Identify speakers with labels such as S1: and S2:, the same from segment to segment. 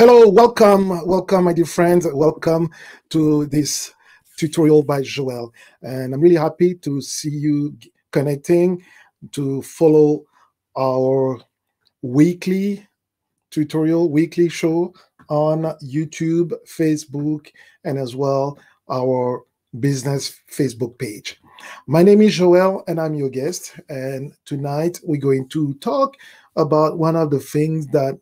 S1: Hello, welcome, my dear friends. Welcome to this tutorial by Joel. And I'm really happy to see you connecting to follow our weekly tutorial, weekly show on YouTube, Facebook, and as well our business Facebook page. My name is Joel, and I'm your guest. And tonight we're going to talk about one of the things that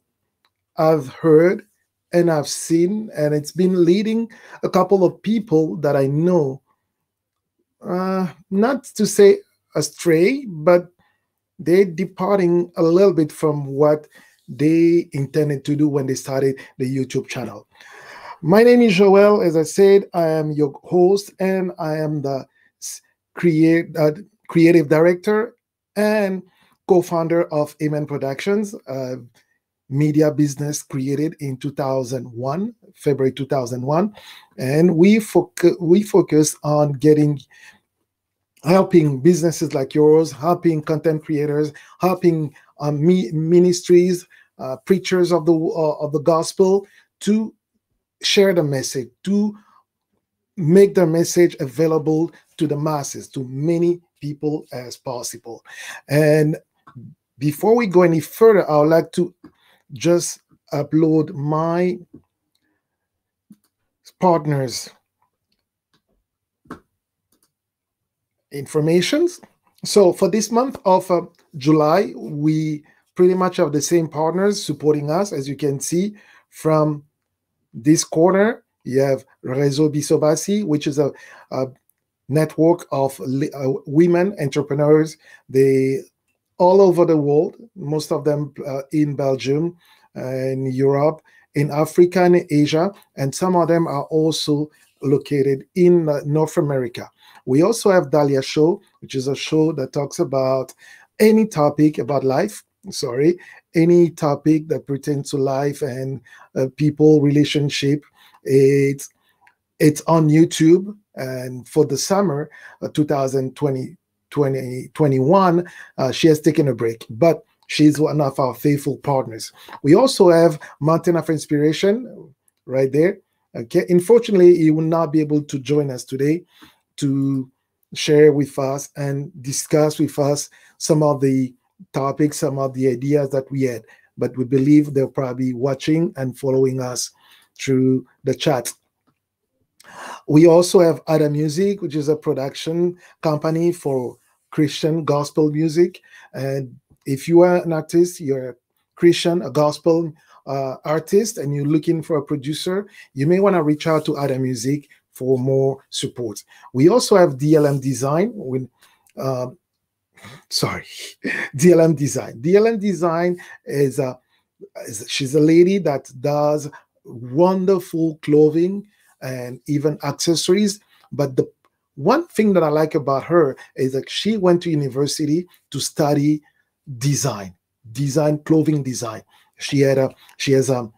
S1: I've heard and I've seen, and it's been leading a couple of people that I know, not to say astray, but they're departing a little bit from what they intended to do when they started the YouTube channel. My name is Joel. As I said, I am your host, and I am the creative director and co-founder of Amen Productions. Media business created in 2001, February 2001, and we focus on helping businesses like yours, helping content creators, helping ministries, preachers of the gospel to share the message, to make the message available to the masses, to many people as possible. And before we go any further, I would like to just upload my partners' informations. So for this month of July, we pretty much have the same partners supporting us. As you can see from this corner, you have Réseau Bisobasi, which is a network of women entrepreneurs. They all over the world, most of them in Belgium, in Europe, in Africa and Asia, and some of them are also located in North America. We also have Dahlia Show, which is a show that talks about any topic about life, any topic that pertains to life and people, relationship. It's on YouTube, and for the summer 2021, she has taken a break, but she's one of our faithful partners. We also have Mountain of Inspiration right there. Okay, unfortunately, he will not be able to join us today to share with us and discuss with us some of the topics, some of the ideas that we had, but we believe they're probably watching and following us through the chat. We also have ADAMusiq, which is a production company for Christian gospel music. And if you are an artist, you're a Christian, a gospel artist, and you're looking for a producer, you may want to reach out to ADAMusiq for more support. We also have DLM Design. DLM Design. DLM Design she's a lady that does wonderful clothing and even accessories. But the one thing that I like about her is that she went to university to study clothing design. She has a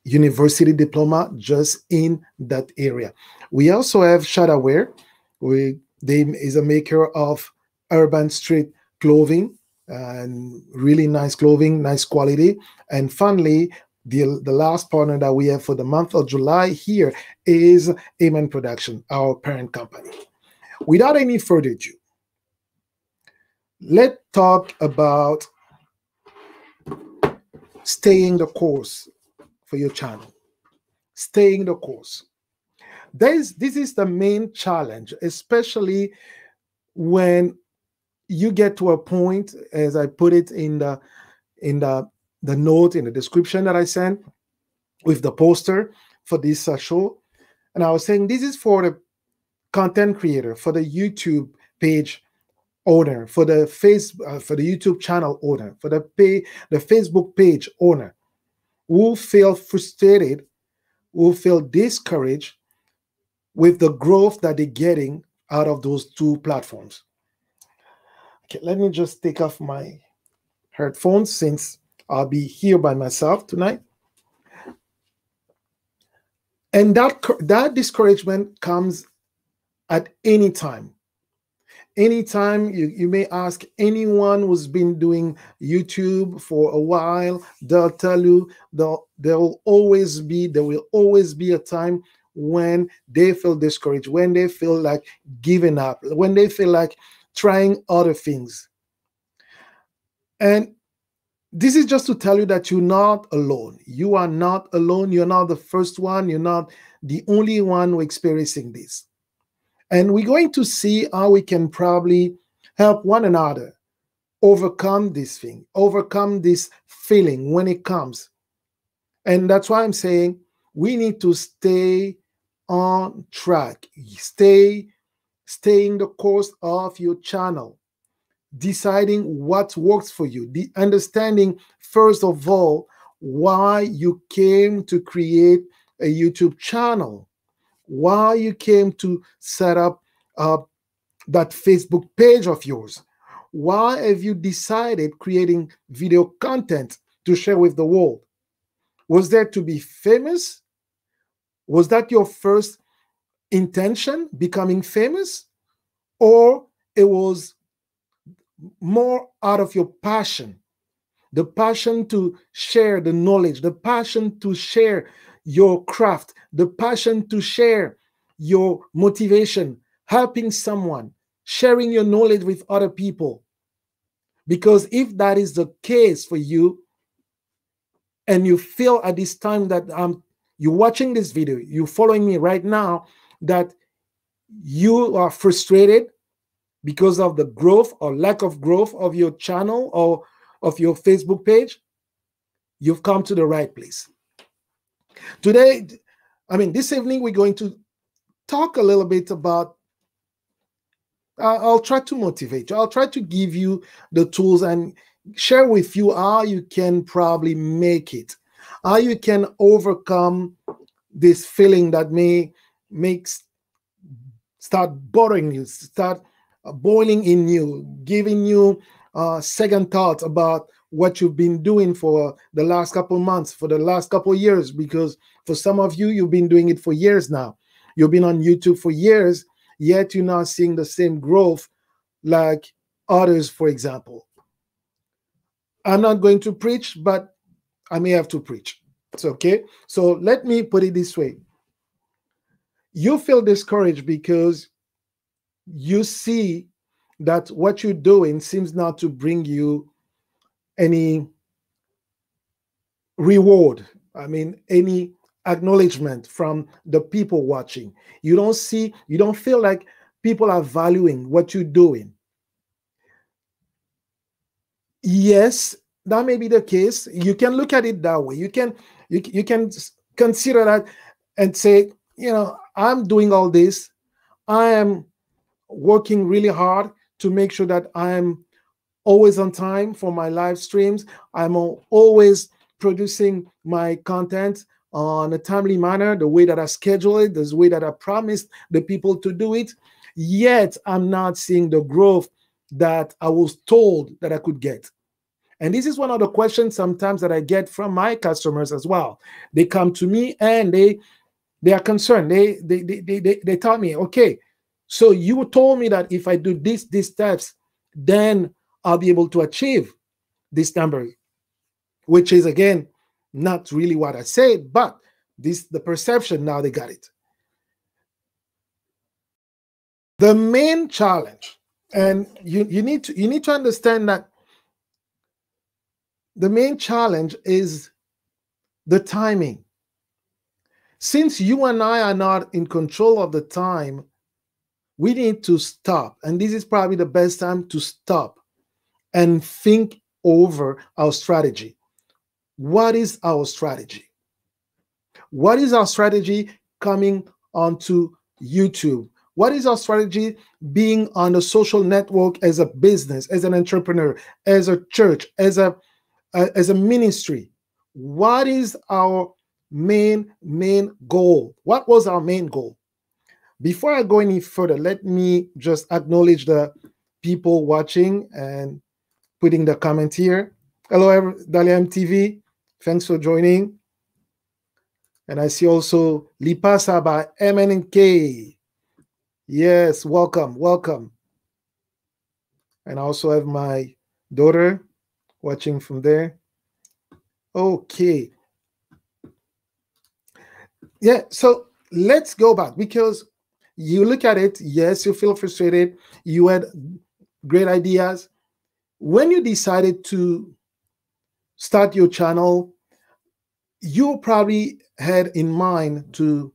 S1: university diploma just in that area. We also have Shadaware. They is a maker of urban street clothing and really nice clothing, nice quality. And finally, the last partner that we have for the month of July here is Amen Production, our parent company. Without any further ado, let's talk about staying the course for your channel. Staying the course. This is the main challenge, especially when you get to a point, as I put it in the note in the description that I sent with the poster for this show. And I was saying this is for the content creator, for the YouTube page owner, for the YouTube channel owner, for the Facebook page owner, who feel frustrated, who feel discouraged with the growth that they're getting out of those two platforms. Okay, let me just take off my headphones since I'll be here by myself tonight. And that discouragement comes at any time. anytime you may ask anyone who's been doing YouTube for a while, they'll tell you there will always be a time when they feel discouraged, when they feel like giving up, when they feel like trying other things. And this is just to tell you that you're not alone. You are not alone. You're not the first one. You're not the only one who experiencing this. And we're going to see how we can probably help one another overcome this thing, overcome this feeling when it comes. And that's why I'm saying we need to stay on track, staying the course of your channel, deciding what works for you, understanding first of all why you came to create a YouTube channel, why you came to set up that Facebook page of yours. Why have you decided creating video content to share with the world? Was that to be famous? Was that your first intention, becoming famous? Or it was more out of your passion, the passion to share the knowledge, the passion to share your craft, the passion to share your motivation, helping someone, sharing your knowledge with other people? Because if that is the case for you, and you feel at this time that you're watching this video, you're following me right now, that you are frustrated because of the growth or lack of growth of your channel or of your Facebook page, you've come to the right place. Today, this evening, we're going to talk a little bit about, I'll try to motivate you. I'll try to give you the tools and share with you how you can probably make it, how you can overcome this feeling that start bothering you, start boiling in you, giving you second thoughts about what you've been doing for the last couple of months, for the last couple of years, because for some of you, you've been doing it for years now. You've been on YouTube for years, yet you're not seeing the same growth like others, for example. I'm not going to preach, but I may have to preach. It's okay. So let me put it this way. You feel discouraged because you see that what you're doing seems not to bring you any reward. Any acknowledgement from the people watching. You don't feel like people are valuing what you're doing. Yes, that may be the case. You can look at it that way. You can consider that and say, I'm doing all this. I am working really hard to make sure that I'm always on time for my live streams. I'm always producing my content on a timely manner, the way that I schedule it, the way that I promised the people to do it. Yet I'm not seeing the growth that I was told that I could get. And this is one of the questions sometimes that I get from my customers as well. They come to me and they are concerned. They tell me, okay, so you told me that if I do these steps, then I'll be able to achieve this number, which is, again, not really what I said, but the perception, now they got it. The main challenge, and you need to understand that the main challenge is the timing. Since you and I are not in control of the time, we need to stop. And this is probably the best time to stop and think over our strategy. What is our strategy? What is our strategy coming onto YouTube? What is our strategy being on a social network as a business, as an entrepreneur, as a church, as a ministry? What is our main goal? What was our main goal? Before I go any further, let me just acknowledge the people watching and putting the comment here. Hello, Dalia MTV. Thanks for joining. And I see also Lipasa by MNK. Yes, welcome. And I also have my daughter watching from there. Okay. Yeah, so let's go back, because you look at it, yes, you feel frustrated, you had great ideas. When you decided to start your channel, you probably had in mind to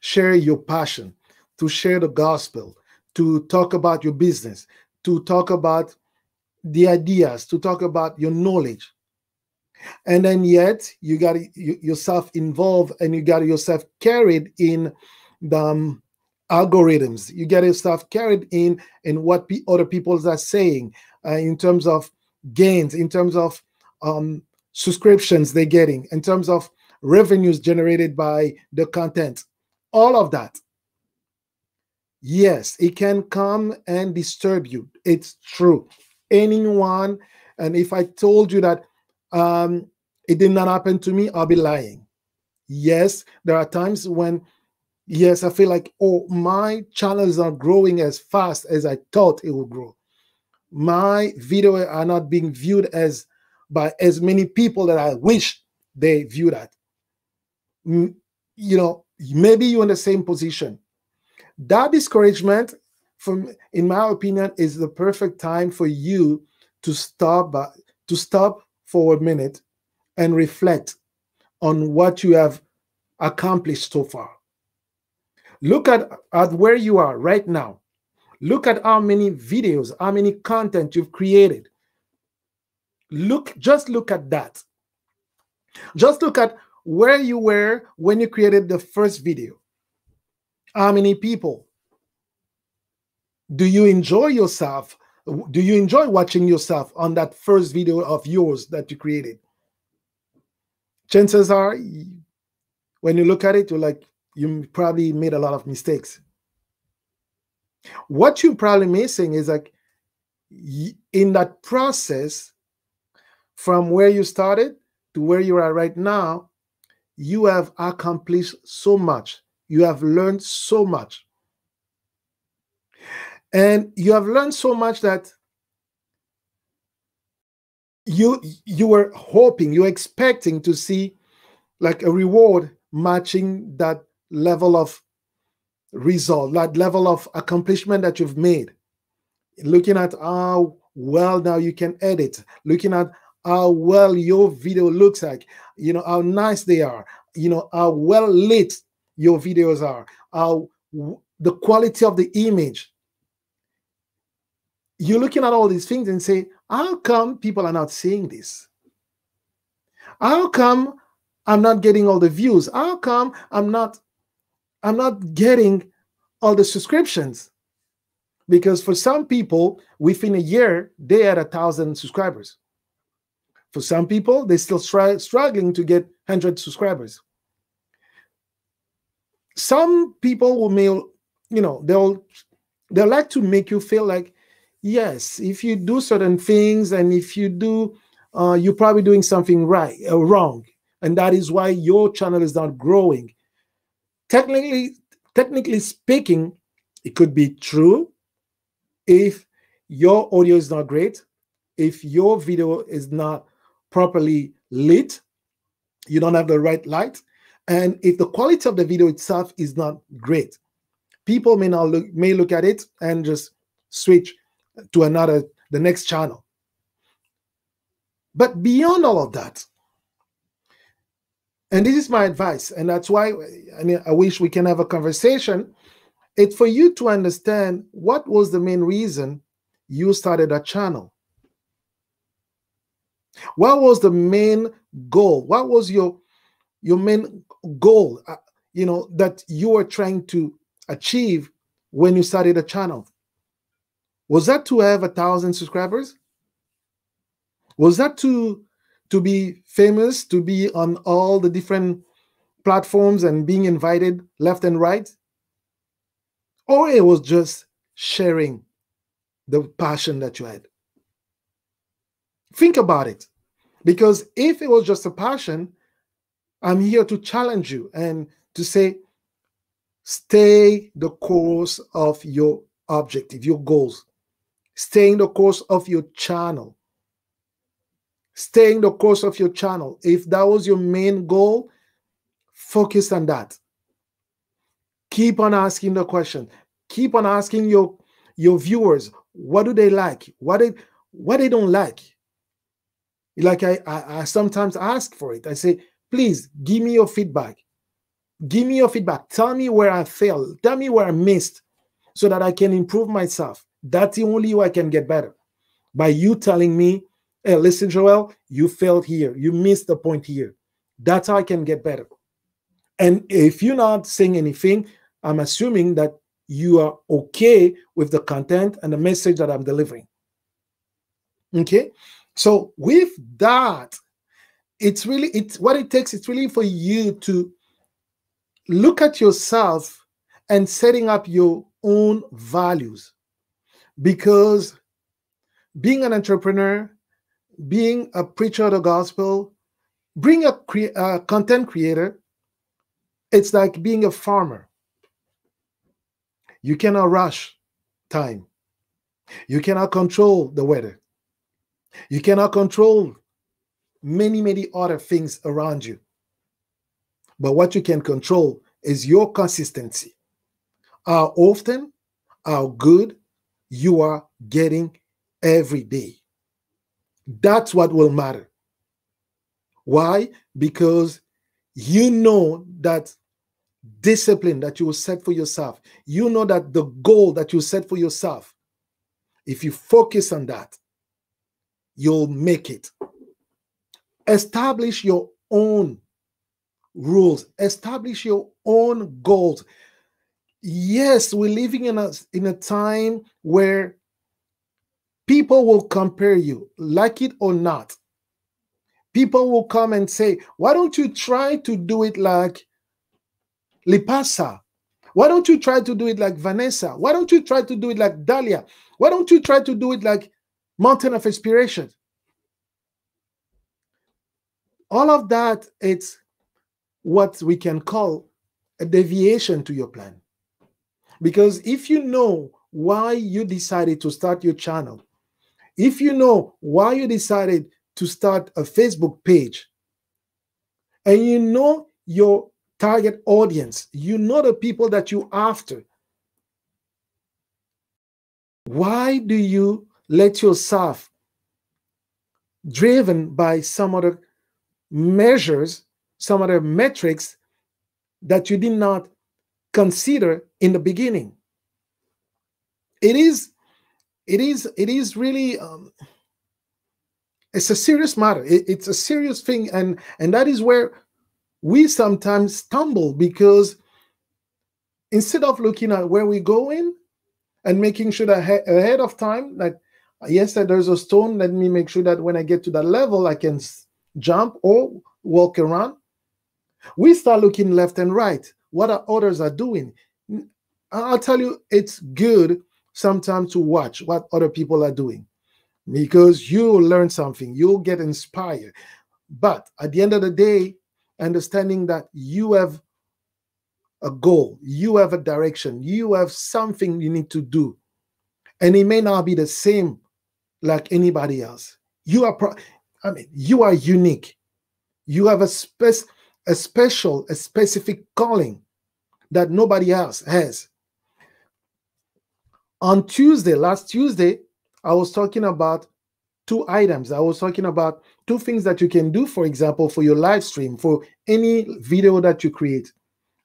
S1: share your passion, to share the gospel, to talk about your business, to talk about the ideas, to talk about your knowledge. And then yet you got yourself involved, and you got yourself carried in the algorithms. You get yourself carried in what other people are saying, in terms of gains, in terms of subscriptions they're getting, in terms of revenues generated by the content, all of that. Yes, it can come and disturb you. It's true. Anyone, and if I told you that it did not happen to me, I'll be lying. Yes, there are times when, yes, I feel like, oh, my channel is not growing as fast as I thought it would grow. My videos are not being viewed by as many people that I wish they view that. You know, maybe you're in the same position. That discouragement, in my opinion, is the perfect time for you to stop for a minute and reflect on what you have accomplished so far. Look at where you are right now. Look at how many videos, how many content you've created. Just look at that. Just look at where you were when you created the first video. How many people? Do you enjoy yourself? Do you enjoy watching yourself on that first video of yours that you created? Chances are, when you look at it, you're like, you probably made a lot of mistakes. What you're probably missing is, like, in that process, from where you started to where you are right now, you have accomplished so much. You have learned so much. And you have learned so much that you were hoping, you're expecting to see like a reward matching that level of result, that level of accomplishment that you've made. Looking at how well now you can edit, looking at how well your video looks like, you know, how nice they are, you know, how well lit your videos are, how the quality of the image. You're looking at all these things and say, how come people are not seeing this? How come I'm not getting all the views? How come I'm not getting all the subscriptions? Because for some people, within a year, they had 1,000 subscribers. For some people, they're still struggling to get 100 subscribers. Some people will you know, they'll like to make you feel like, yes, if you do certain things, and if you do, you're probably doing something wrong, and that is why your channel is not growing. Technically speaking, it could be true. If your audio is not great, if your video is not properly lit, you don't have the right light, and if the quality of the video itself is not great, people may look at it and just switch to the next channel. But beyond all of that, and this is my advice, and that's why I wish we can have a conversation, it's for you to understand what was the main reason you started a channel. What was the main goal? What was your main goal, you know, that you were trying to achieve when you started a channel? Was that to have 1,000 subscribers? Was that to be famous, to be on all the different platforms and being invited left and right? Or it was just sharing the passion that you had? Think about it. Because if it was just a passion, I'm here to challenge you and to say, stay the course of your objective, your goals. Staying the course of your channel. Staying the course of your channel. If that was your main goal, focus on that. Keep on asking the question. Keep on asking your viewers, what do they like? What they don't like? Like I sometimes ask for it. I say, please give me your feedback. Give me your feedback. Tell me where I failed. Tell me where I missed so that I can improve myself. That's the only way I can get better. By you telling me, hey, listen, Joel, you failed here. You missed the point here. That's how I can get better. And if you're not saying anything, I'm assuming that you are okay with the content and the message that I'm delivering. Okay? So with that, it's what it takes. It's really for you to look at yourself and setting up your own values. Because being an entrepreneur, being a preacher of the gospel, being a content creator, it's like being a farmer. You cannot rush time. You cannot control the weather. You cannot control many other things around you. But what you can control is your consistency. How often, how good you are getting every day. That's what will matter. Why? Because you know that discipline that you will set for yourself, you know that the goal that you set for yourself, if you focus on that, you'll make it. Establish your own rules. Establish your own goals. Yes, we're living in a time where people will compare you, like it or not. People will come and say, why don't you try to do it like Lipasa? Why don't you try to do it like Vanessa? Why don't you try to do it like Dahlia? Why don't you try to do it like Mountain of Inspiration? All of that, it's what we can call a deviation to your plan. Because if you know why you decided to start your channel, if you know why you decided to start a Facebook page, and you know your target audience, you know the people that you're after, why do you let yourself driven by some other measures, some other metrics that you did not consider in the beginning? It is really it's a serious matter. It's a serious thing, and that is where we sometimes stumble, because instead of looking at where we're going and making sure that ahead of time, that yes, that there's a stone, let me make sure that when I get to that level, I can jump or walk around. We start looking left and right. What others are doing. I'll tell you, it's good sometimes to watch what other people are doing, because you'll learn something, you'll get inspired. But at the end of the day, understanding that you have a goal, you have a direction, you have something you need to do, and it may not be the same like anybody else. You are, you are unique. You have a specific calling that nobody else has. On Tuesday, last Tuesday, I was talking about 2 items. I was talking about 2 things that you can do, for example, for your live stream, for any video that you create,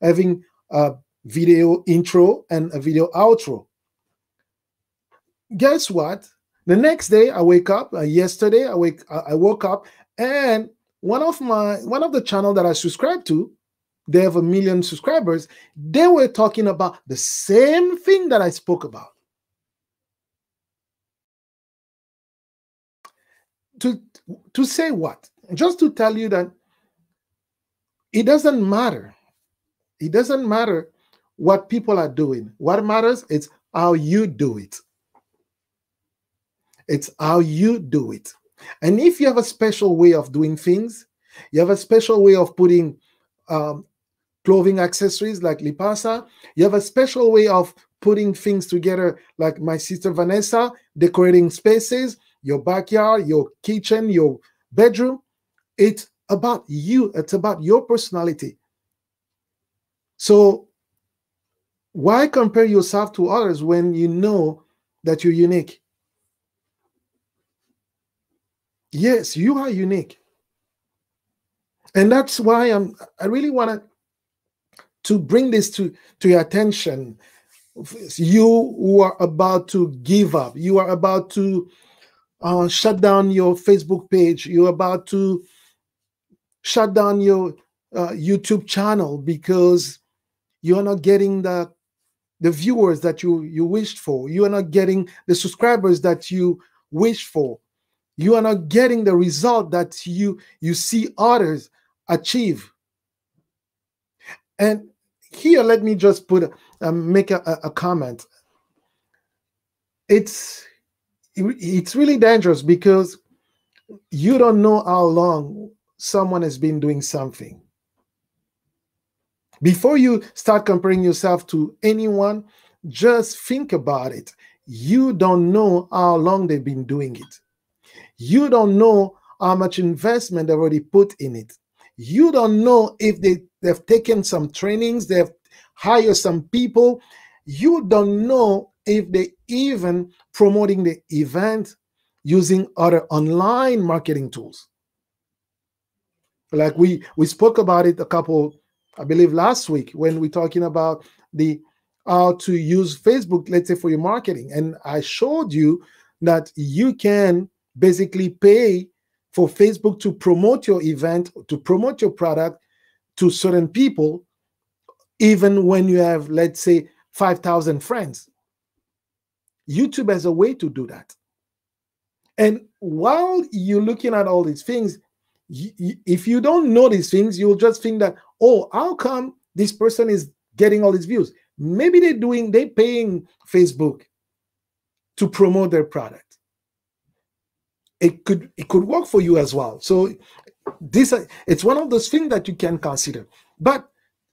S1: having a video intro and a video outro. Guess what? The next day I wake up, yesterday I woke up, and one of the channel that I subscribe to, they have 1 million subscribers. They were talking about the same thing that I spoke about. To say what? Just to tell you that it doesn't matter. It doesn't matter what people are doing. What matters is how you do it. It's how you do it. And if you have a special way of doing things, you have a special way of putting clothing accessories like Lipasa, you have a special way of putting things together like my sister Vanessa, decorating spaces, your backyard, your kitchen, your bedroom. It's about you. It's about your personality. So why compare yourself to others when you know that you're unique? Yes, you are unique. And that's why I really wanted to bring this to your attention. You who are about to give up, you are about to shut down your Facebook page, you're about to shut down your YouTube channel because you're not getting the viewers that you wished for. You are not getting the subscribers that you wished for. You are not getting the result that you see others achieve. And here, let me just make a comment. It's really dangerous because you don't know how long someone has been doing something. Before you start comparing yourself to anyone, just think about it. You don't know how long they've been doing it. You don't know how much investment they've already put in it. You don't know if they've taken some trainings, they've hired some people. You don't know if they even promoting the event using other online marketing tools. Like we spoke about it a couple, I believe last week when we're talking about the how to use Facebook, let's say for your marketing. And I showed you that you can basically pay for Facebook to promote your event, to promote your product to certain people, even when you have, let's say, 5,000 friends. YouTube has a way to do that. And while you're looking at all these things, if you don't know these things, you'll just think that, oh, how come this person is getting all these views? Maybe they're paying Facebook to promote their product. It could work for you as well. So it's one of those things that you can consider. But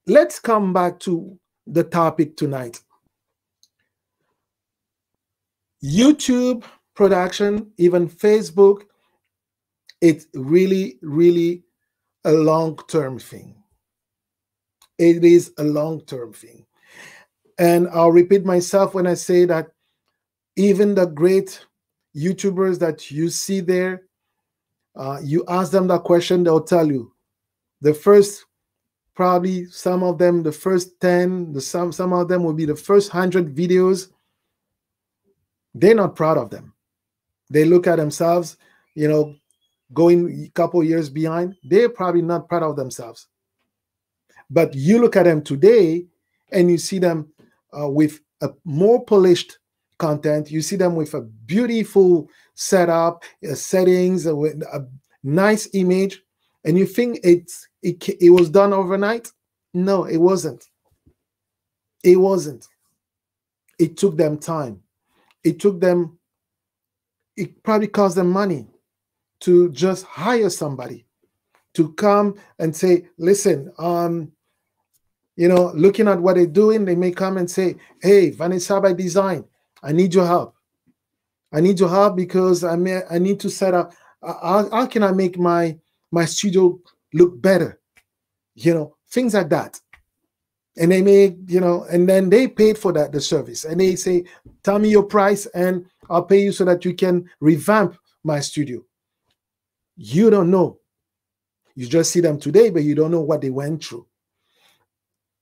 S1: let's come back to the topic tonight. YouTube production, even Facebook, it's really, really a long-term thing. It is a long-term thing. And I'll repeat myself when I say that even the great YouTubers that you see there, you ask them that question, they'll tell you the first, probably some of them, the first 10, some of them will be the first 100 videos. They're not proud of them. They look at themselves, going a couple years behind. They're probably not proud of themselves. But you look at them today and you see them with a more polished content. You see them with a beautiful setup, settings, with a nice image, and you think it was done overnight. No, it wasn't. It wasn't. It took them time. It probably cost them money to just hire somebody to come and say, listen, looking at what they're doing, they may come and say, hey, Vanessa by Design, I need your help. I need your help because I need to set up, how can I make my studio look better? Things like that. And they may, and then they paid for the service. And they say, tell me your price and I'll pay you so that you can revamp my studio. You don't know. You just see them today, but you don't know what they went through.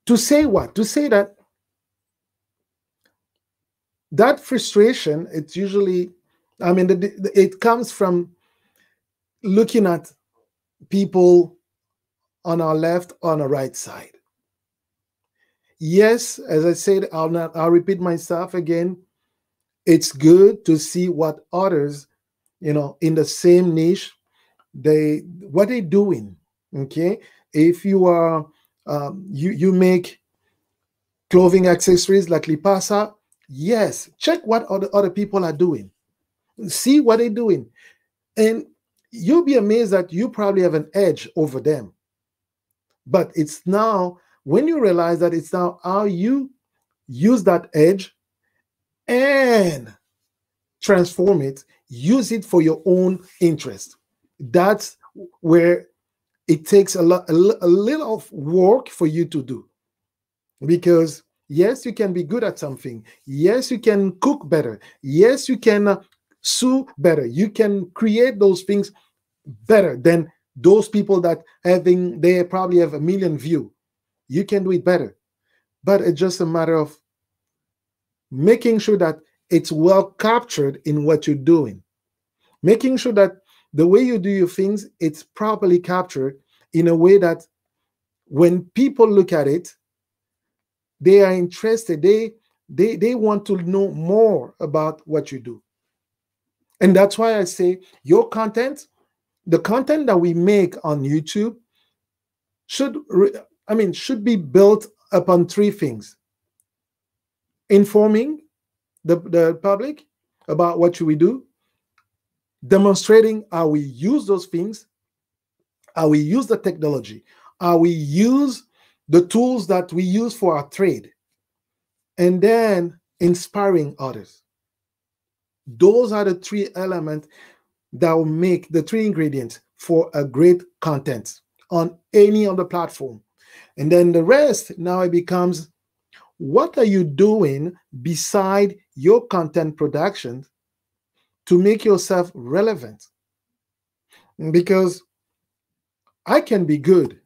S1: To say what? To say that frustration, it's usually, it comes from looking at people on our left, on our right side. Yes, as I said, I'll repeat myself again. It's good to see what others, in the same niche, what they're doing. Okay, if you are, you make clothing accessories like Lipasa, yes, check what other people are doing. See what they're doing, and you'll be amazed that you probably have an edge over them. But it's now when you realize that it's now how you use that edge and transform it, use it for your own interest. That's where it takes a little of work for you to do. Because yes, you can be good at something. Yes, you can cook better. Yes, you can sew better. You can create those things better than those people that they probably have a million views. You can do it better. But it's just a matter of making sure that it's well captured in what you're doing. Making sure that the way you do your things, it's properly captured in a way that when people look at it, they are interested. They want to know more about what you do. And that's why I say your content, the content that we make on YouTube should be built upon three things: informing the public about what we do, demonstrating how we use those things, how we use the technology, how we use the tools that we use for our trade, and then inspiring others. Those are the three elements that will make the three ingredients for a great content on any other platform. And then the rest, now it becomes, what are you doing beside your content production to make yourself relevant? Because I can be good.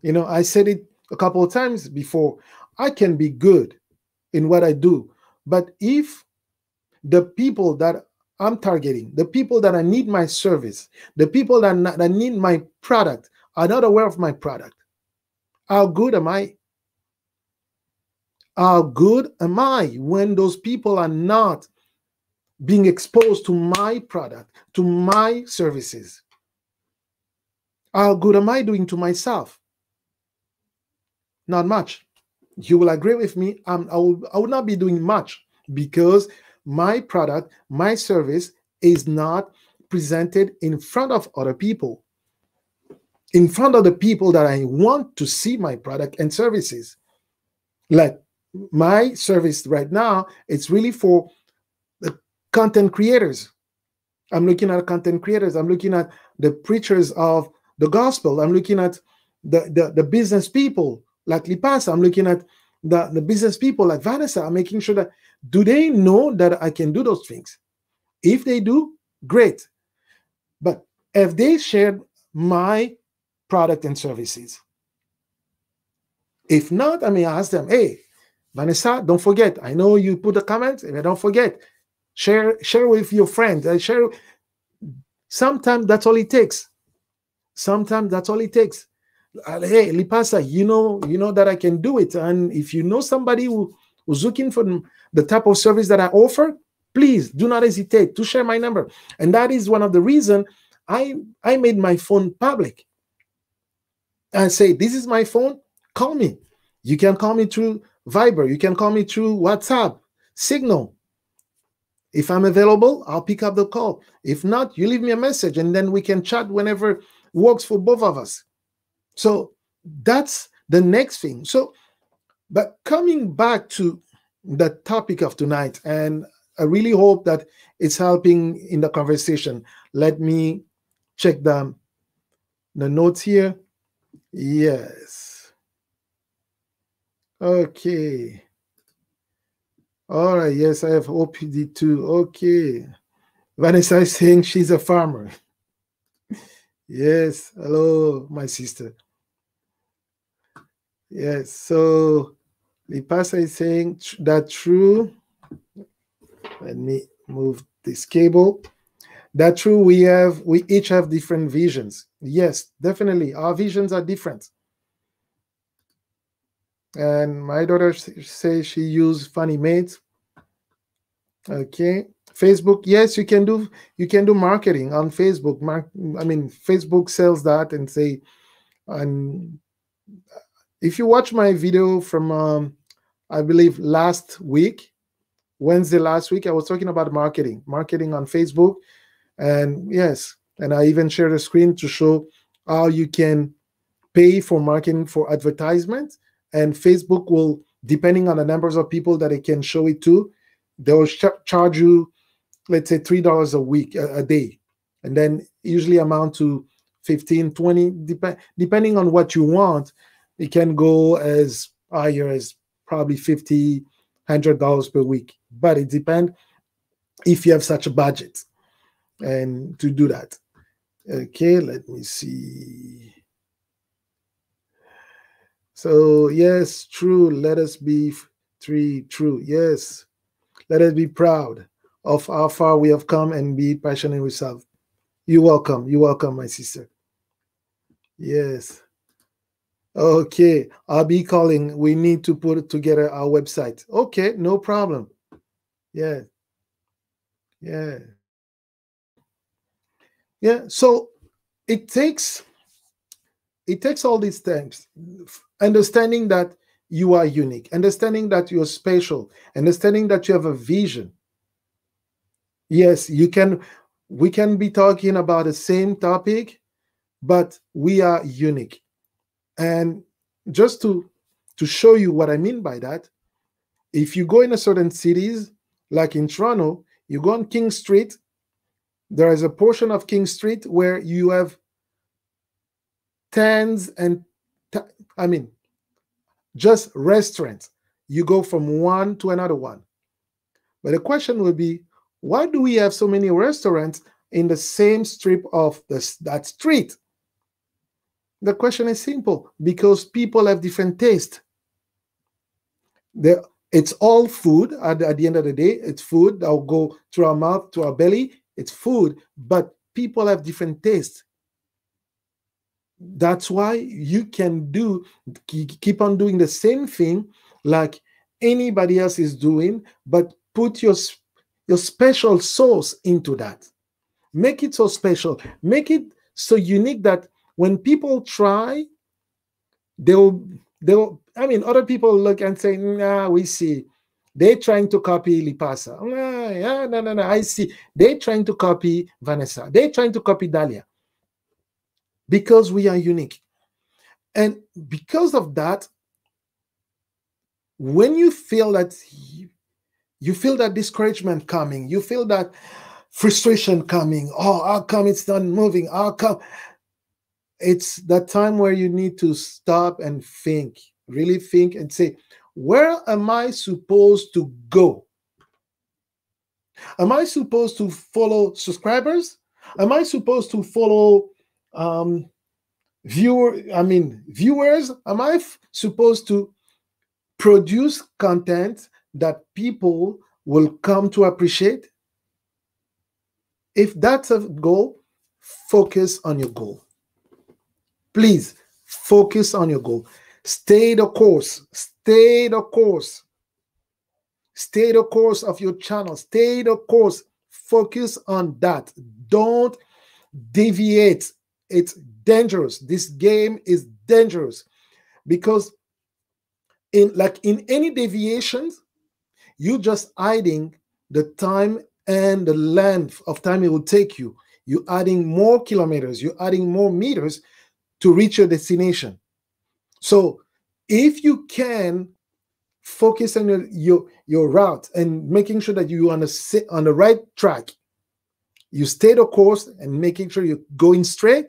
S1: I said it a couple of times before. I can be good in what I do. But if the people that I'm targeting, the people that I need my service, the people that need my product are not aware of my product, how good am I? How good am I when those people are not being exposed to my product, to my services? How good am I doing to myself? Not much. You will agree with me. I will not be doing much because my product, my service is not presented in front of other people, in front of the people that I want to see my product and services. Like my service right now, it's really for the content creators. I'm looking at content creators. I'm looking at the preachers of the gospel. I'm looking at the business people like Lipasa. I'm looking at the business people like Vanessa. I'm making sure that, do they know that I can do those things? If they do, great. But if they shared my product and services, if not, I may ask them, hey, Vanessa, don't forget. I know you put a comment, and don't forget. Share with your friends. Share. Sometimes that's all it takes. Sometimes that's all it takes. Hey, Lipasa, you know that I can do it. And if you know somebody who's looking for the type of service that I offer, please do not hesitate to share my number. And that is one of the reasons I made my phone public. And say, this is my phone, call me. You can call me through Viber. You can call me through WhatsApp, Signal. If I'm available, I'll pick up the call. If not, you leave me a message and then we can chat whenever works for both of us. So that's the next thing. So, but coming back to the topic of tonight, and I really hope that it's helping in the conversation. Let me check the notes here. Yes. Okay. All right. Yes, I have OPD too. Okay. Vanessa is saying she's a farmer. Yes. Hello, my sister. Yes. So Lipasa is saying that true. Let me move this cable. That true. We each have different visions. Yes, definitely. Our visions are different. And my daughter says she used Funny Mates. Okay. Facebook, yes, you can do marketing on Facebook. Facebook sells that and say, and if you watch my video from I believe last week, Wednesday last week, I was talking about marketing on Facebook. And yes, and I even shared a screen to show how you can pay for marketing for advertisement, and Facebook will, depending on the numbers of people that it can show it to, they will charge you let's say $3 a week, a day, and then usually amount to 15, 20, depending on what you want. It can go as higher as probably 50, $100 per week, but it depends if you have such a budget and to do that. Okay, let me see. So yes, true. Let us be true. Yes, let us be proud of how far we have come and be passionate with self. You're welcome. You're welcome, my sister. Yes. Okay, I'll be calling. We need to put together our website. Okay, no problem. Yeah. Yeah. Yeah. So it takes all these things, understanding that you are unique, understanding that you're special, understanding that you have a vision. Yes, we can be talking about the same topic, but we are unique. And just to show you what I mean by that, if you go in a certain cities, like in Toronto, you go on King Street, there is a portion of King Street where you have tens and I mean just restaurants. You go from one to another one. But the question will be, why do we have so many restaurants in the same strip of that street? The question is simple, because people have different taste. It's all food at the end of the day. It's food that will go through our mouth, to our belly. It's food, but people have different taste. That's why you can keep on doing the same thing like anybody else is doing, but put your special sauce into that. Make it so special. Make it so unique that when people try, they'll I mean, other people look and say, nah, we see they're trying to copy Lipasa. Nah, no, I see they're trying to copy Vanessa. They're trying to copy Dahlia, because we are unique. And because of that, when you feel that discouragement coming, you feel that frustration coming, oh, how come it's not moving? How come? It's that time where you need to stop and think, really think and say, where am I supposed to go? Am I supposed to follow subscribers? Am I supposed to follow viewers? Am I supposed to produce content that people will come to appreciate? If that's a goal, focus on your goal. Please focus on your goal. Stay the course. Stay the course. Stay the course of your channel. Stay the course. Focus on that. Don't deviate. It's dangerous. This game is dangerous, because in any deviations, you just hiding the time and the length of time it will take you. You're adding more kilometers. You're adding more meters to reach your destination. So if you can focus on your route and making sure that you're on the right track, you stay the course and making sure you're going straight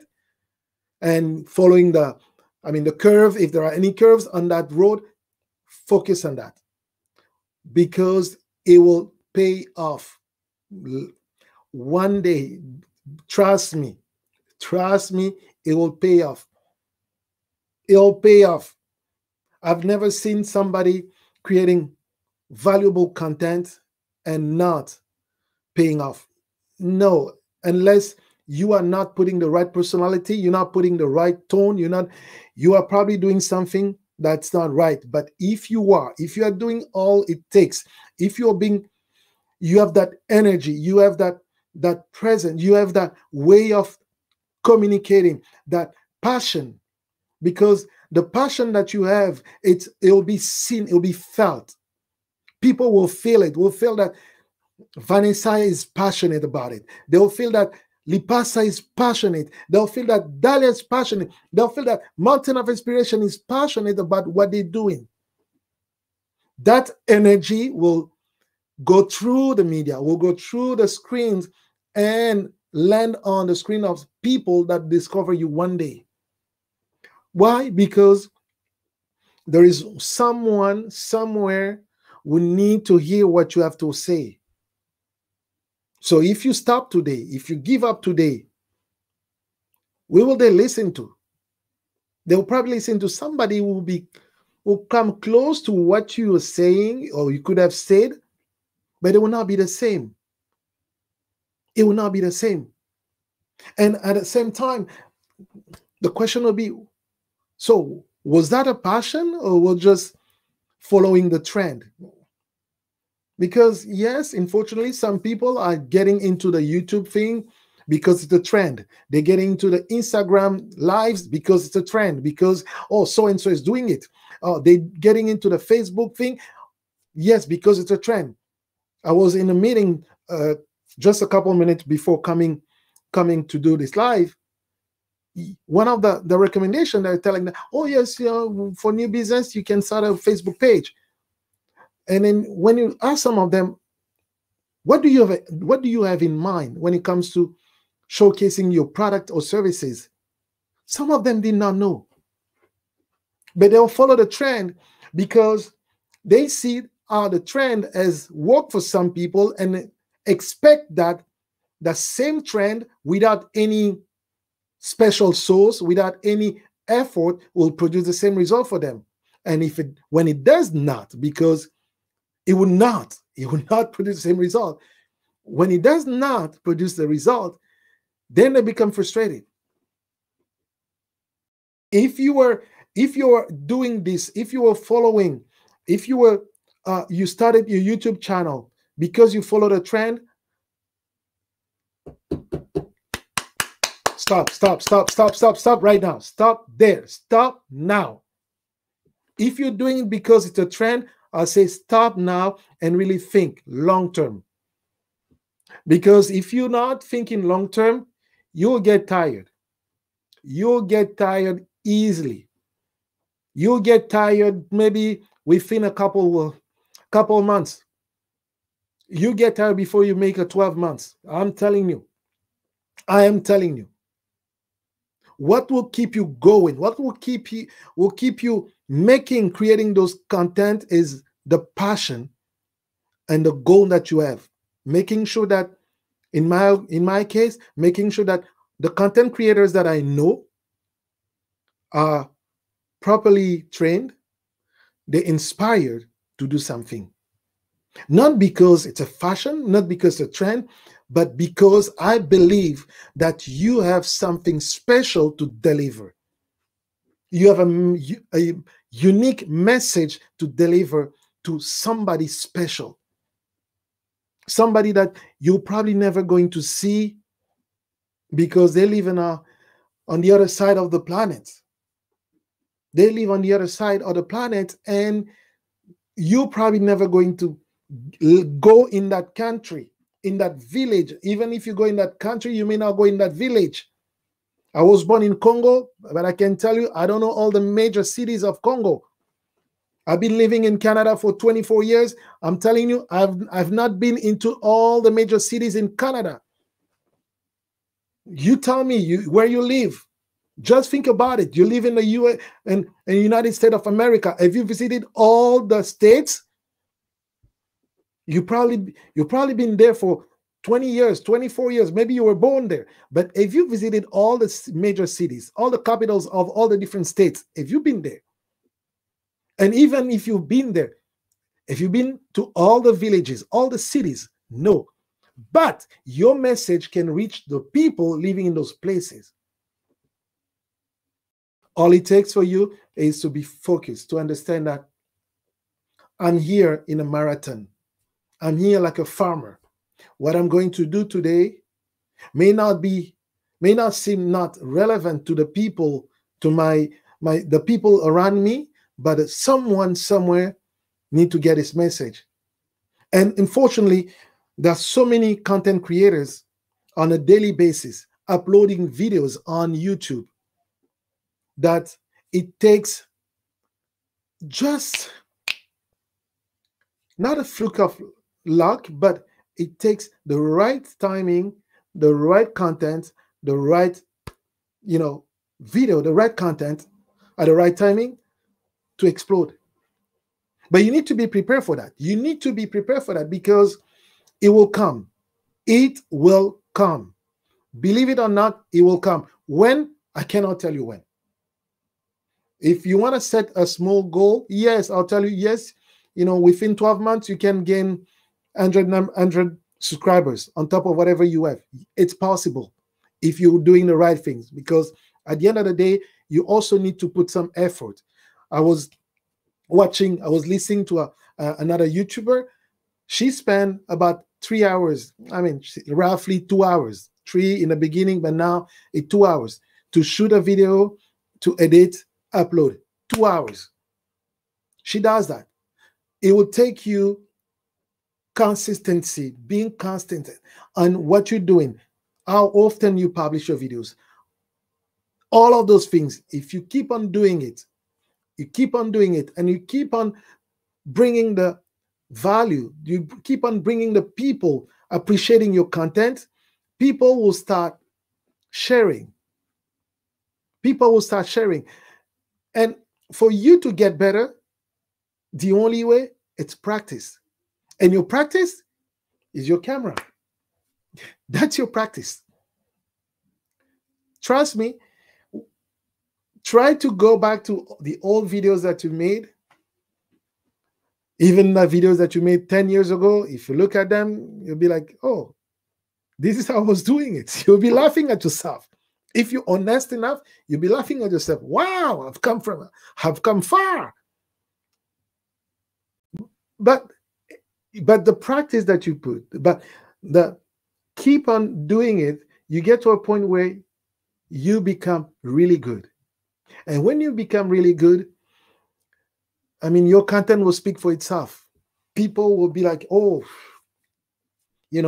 S1: and following the curve. If there are any curves on that road, focus on that, because it will pay off one day. Trust me, it will pay off. It'll pay off. I've never seen somebody creating valuable content and not paying off. No, unless you are not putting the right personality, you're not putting the right tone, you are probably doing something that's not right. But if you are doing all it takes, if you have that energy, you have that presence, you have that way of communicating, that passion, because the passion that you have, it'll be seen, it'll be felt. People will feel it, will feel that Vanessa is passionate about it. They'll feel that Lipasa is passionate. They'll feel that Dahlia is passionate. They'll feel that Mountain of Inspiration is passionate about what they're doing. That energy will go through the media, will go through the screens and land on the screen of people that discover you one day. Why? Because there is someone somewhere who need to hear what you have to say. So if you stop today, if you give up today, who will they listen to? They'll probably listen to somebody who will come close to what you are saying or you could have said, but it will not be the same. It will not be the same. And at the same time, the question will be, so was that a passion or was just following the trend? Because yes, unfortunately, some people are getting into the YouTube thing because it's a trend. They're getting into the Instagram lives because it's a trend, because, oh, so-and-so is doing it. They're getting into the Facebook thing, yes, because it's a trend. I was in a meeting just a couple of minutes before coming to do this live. One of the recommendation they're telling them, oh yes, for new business, you can start a Facebook page. And then when you ask some of them, what do you have in mind when it comes to showcasing your product or services? Some of them did not know. But they'll follow the trend because they see the trend has worked for some people and expect that the same trend without any special source, without any effort, will produce the same result for them. And when it does not, because it will not produce the same result. When it does not produce the result, then they become frustrated. If you were doing this, if you were following, if you were you started your YouTube channel because you followed a trend, stop right now. Stop there. Stop now. If you're doing it because it's a trend, I'll say stop now and really think long term. Because if you're not thinking long term, you'll get tired. You'll get tired easily. You'll get tired maybe within a couple months. You get tired before you make a 12 months. I'm telling you. I am telling you. What will keep you going? What will keep you creating those content is the passion and the goal that you have. Making sure that, in my case, making sure that the content creators that I know are properly trained, they're inspired to do something. Not because it's a fashion, not because it's a trend, but because I believe that you have something special to deliver. You have a unique message to deliver to somebody special. Somebody that you're probably never going to see because they live on the other side of the planet. They live on the other side of the planet, and you're probably never going to go in that country, in that village. Even if you go in that country, you may not go in that village. I was born in Congo, but I can tell you, I don't know all the major cities of Congo. I've been living in Canada for 24 years. I'm telling you, I've not been into all the major cities in Canada. You tell me where you live. Just think about it. You live in the US and in the United States of America. Have you visited all the states? You've probably been there for 20 years, 24 years. Maybe you were born there. But have you visited all the major cities, all the capitals of all the different states? Have you been there? And even if you've been there, have you been to all the villages, all the cities? No. But your message can reach the people living in those places. All it takes for you is to be focused, to understand that I'm here in a marathon. I'm here like a farmer. What I'm going to do today may not seem not relevant to the people, to the people around me, but someone somewhere need to get this message. And unfortunately, there's so many content creators on a daily basis uploading videos on YouTube that it takes just not a fluke of luck, but it takes the right timing, the right content, the right, video, the right content at the right timing to explode. But you need to be prepared for that. You need to be prepared for that because it will come. It will come. Believe it or not, it will come. When? I cannot tell you when. If you want to set a small goal, yes, I'll tell you, yes, within 12 months, you can gain 100 subscribers on top of whatever you have. It's possible if you're doing the right things, because at the end of the day, you also need to put some effort. I was listening to another YouTuber. She spent about 3 hours, roughly 2 hours, 3 in the beginning, but now it's 2 hours to shoot a video, to edit, upload. 2 hours. She does that. It will take you consistency, being constant on what you're doing, how often you publish your videos, all of those things. If you keep on doing it, and you keep on bringing the value, you keep on bringing the people appreciating your content, people will start sharing. People will start sharing. And for you to get better, the only way, it's practice. And your practice is your camera. That's your practice. Trust me, try to go back to the old videos that you made, even the videos that you made 10 years ago. If you look at them, you'll be like, oh, this is how I was doing it. You'll be laughing at yourself. If you're honest enough, you'll be laughing at yourself. Wow, I've come far. But the practice that you put, but the keep on doing it, you get to a point where you become really good. And when you become really good, your content will speak for itself. People will be like, oh, we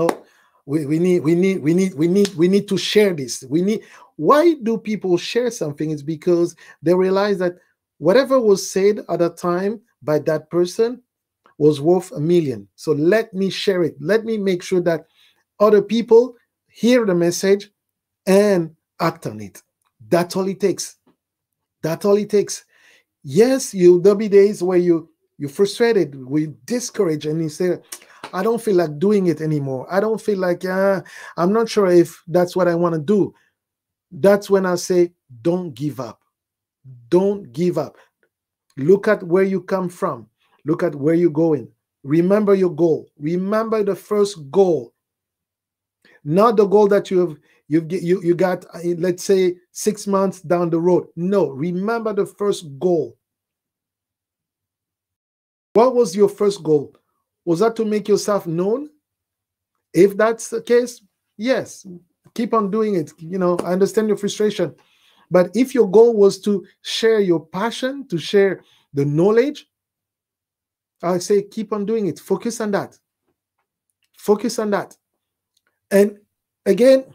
S1: need to share this. Why do people share something? It's because they realize that whatever was said at a time by that person was worth $1 million. So let me share it. Let me make sure that other people hear the message and act on it. That's all it takes. That's all it takes. Yes, there'll be days where you're frustrated, you're discouraged, and you say, I don't feel like doing it anymore. I don't feel like, I'm not sure if that's what I want to do. That's when I say, don't give up. Don't give up. Look at where you come from. Look at where you're going. Remember your goal. Remember the first goal. Not the goal that you got, let's say, 6 months down the road. No, remember the first goal. What was your first goal? Was that to make yourself known? If that's the case, yes, keep on doing it. I understand your frustration. But if your goal was to share your passion, to share the knowledge, I say keep on doing it. Focus on that. Focus on that. And again,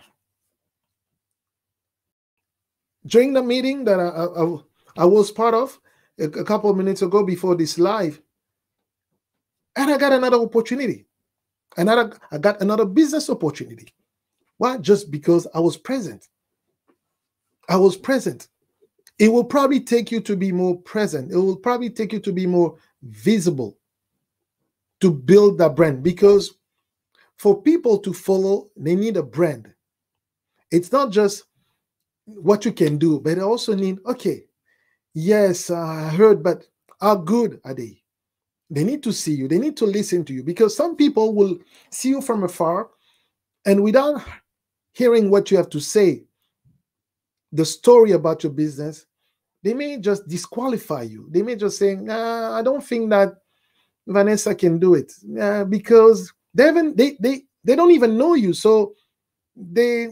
S1: during the meeting that I was part of a couple of minutes ago before this live, and I got another opportunity. I got another business opportunity. Why? Just because I was present. I was present. It will probably take you to be more present. It will probably take you to be more visible, to build that brand. Because for people to follow, they need a brand. It's not just what you can do, but they also need, okay, yes, I heard, but how good are they? They need to see you. They need to listen to you, because some people will see you from afar, and without hearing what you have to say, the story about your business, they may just disqualify you. They may just say, I don't think that Vanessa can do it, because they don't even know you. So they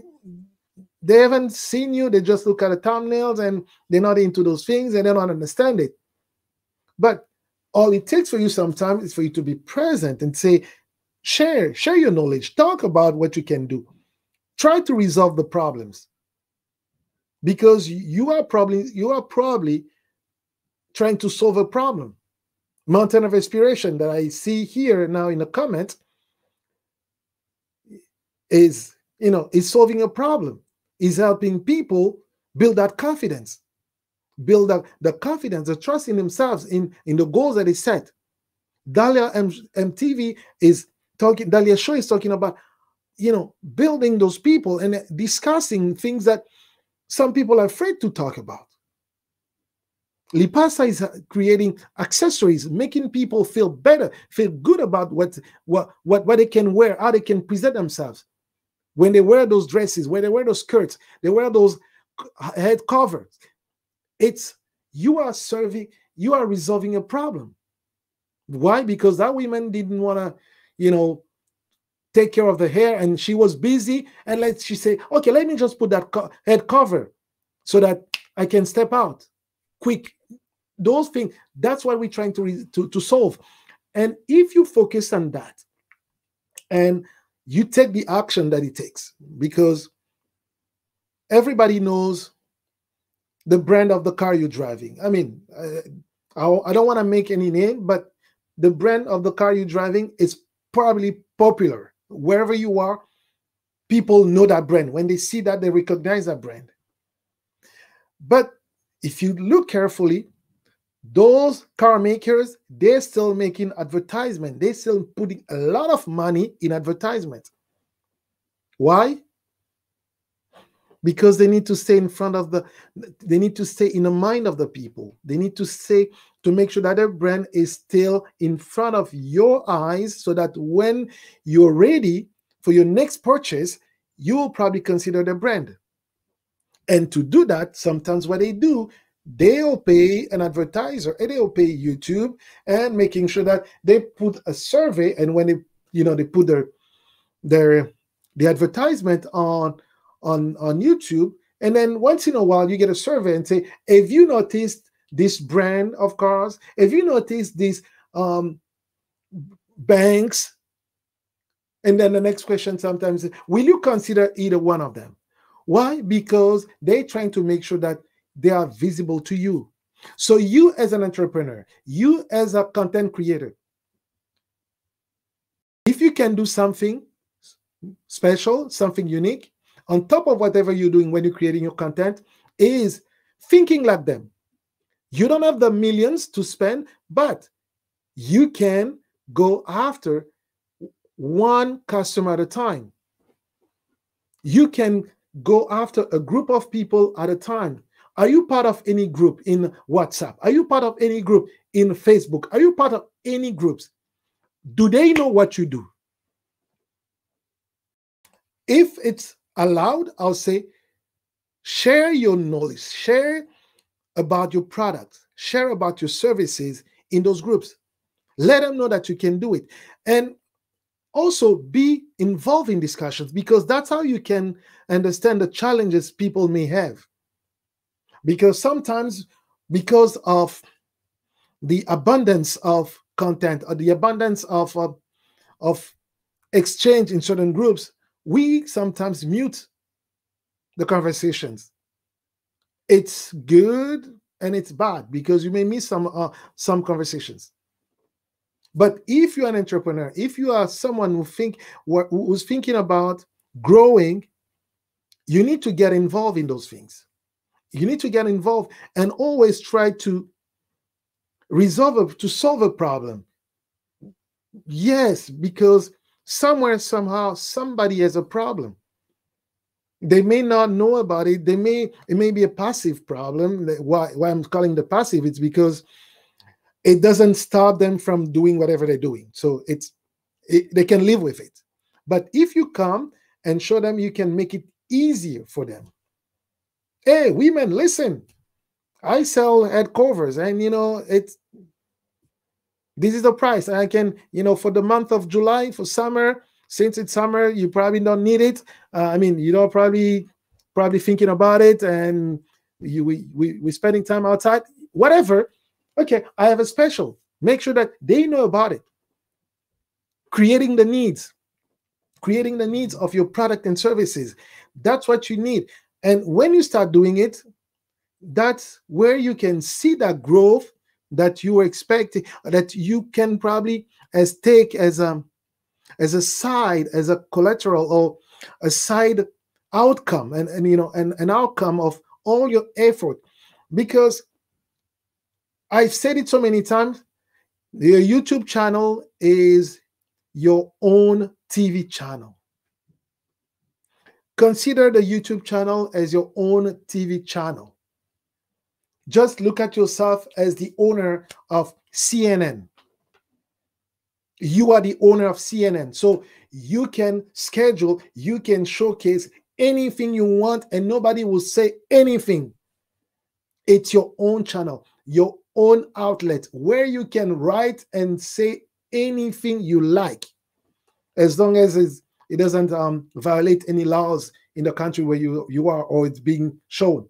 S1: haven't seen you. They just look at the thumbnails and they're not into those things and they don't understand it. But all it takes for you sometimes is for you to be present and say, share your knowledge, talk about what you can do, try to resolve the problems, because you are probably trying to solve a problem. Mountain of Inspiration that I see here now in the comments, is, is solving a problem, is helping people build that confidence, build the confidence, the trust in themselves, in the goals that they set. MTV is talking, Dalia Show is talking about, building those people and discussing things that some people are afraid to talk about. Lipasa is creating accessories, making people feel better, feel good about what they can wear, how they can present themselves. When they wear those dresses, when they wear those skirts, they wear those head covers. You are resolving a problem. Why? Because that woman didn't want to, take care of the hair, and she was busy, and she say, okay, let me just put that head cover so that I can step out quick. Those things, that's what we're trying to solve. And if you focus on that and you take the action that it takes, because everybody knows the brand of the car you're driving. I mean, I don't want to make any name, but the brand of the car you're driving is probably popular. Wherever you are, people know that brand. When they see that, they recognize that brand. But if you look carefully, those car makers, they're still making advertisement. They're still putting a lot of money in advertisement. Why? Because they need to stay they need to stay in the mind of the people. They need to make sure that their brand is still in front of your eyes, so that when you're ready for your next purchase, you will probably consider the brand. And to do that, sometimes what they do, they'll pay an advertiser, and they'll pay YouTube, and making sure that they put a survey, and when they put the advertisement on YouTube, and then once in a while you get a survey and say, have you noticed this brand of cars? Have you noticed these banks? And then the next question sometimes is, will you consider either one of them? Why? Because they're trying to make sure that they are visible to you. So you as an entrepreneur, you as a content creator, if you can do something special, something unique, on top of whatever you're doing when you're creating your content, is thinking like them. You don't have the millions to spend, but you can go after one customer at a time. You can go after a group of people at a time. Are you part of any group in WhatsApp? Are you part of any group in Facebook? Are you part of any groups? Do they know what you do? If it's allowed, I'll say, share your knowledge, share about your products, share about your services in those groups. Let them know that you can do it. And also be involved in discussions, because that's how you can understand the challenges people may have. Because sometimes, because of the abundance of content or the abundance of exchange in certain groups, we sometimes mute the conversations. It's good and it's bad, because you may miss some conversations. But if you're an entrepreneur, if you are someone who's thinking about growing, you need to get involved in those things. You need to get involved and always try to solve a problem. Yes, because somewhere, somehow, somebody has a problem. They may not know about it. It may be a passive problem. Why I'm calling the passive, it's because it doesn't stop them from doing whatever they're doing. So they can live with it. But if you come and show them, you can make it easier for them. Hey, women, listen, I sell head covers, and this is the price. I can, for the month of July, for summer, since it's summer, you probably don't need it. You don't probably thinking about it, and we're spending time outside, whatever. Okay, I have a special. Make sure that they know about it. Creating the needs of your product and services. That's what you need. And when you start doing it, that's where you can see that growth that you were expecting, that you can probably take as a side, as a collateral, or a side outcome, and you know, an outcome of all your effort. Because I've said it so many times, your YouTube channel is your own TV channel. Consider the YouTube channel as your own TV channel. Just look at yourself as the owner of CNN. You are the owner of CNN. So you can schedule, you can showcase anything you want, and nobody will say anything. It's your own channel, your own outlet where you can write and say anything you like, as long as it doesn't violate any laws in the country where you are, or it's being shown.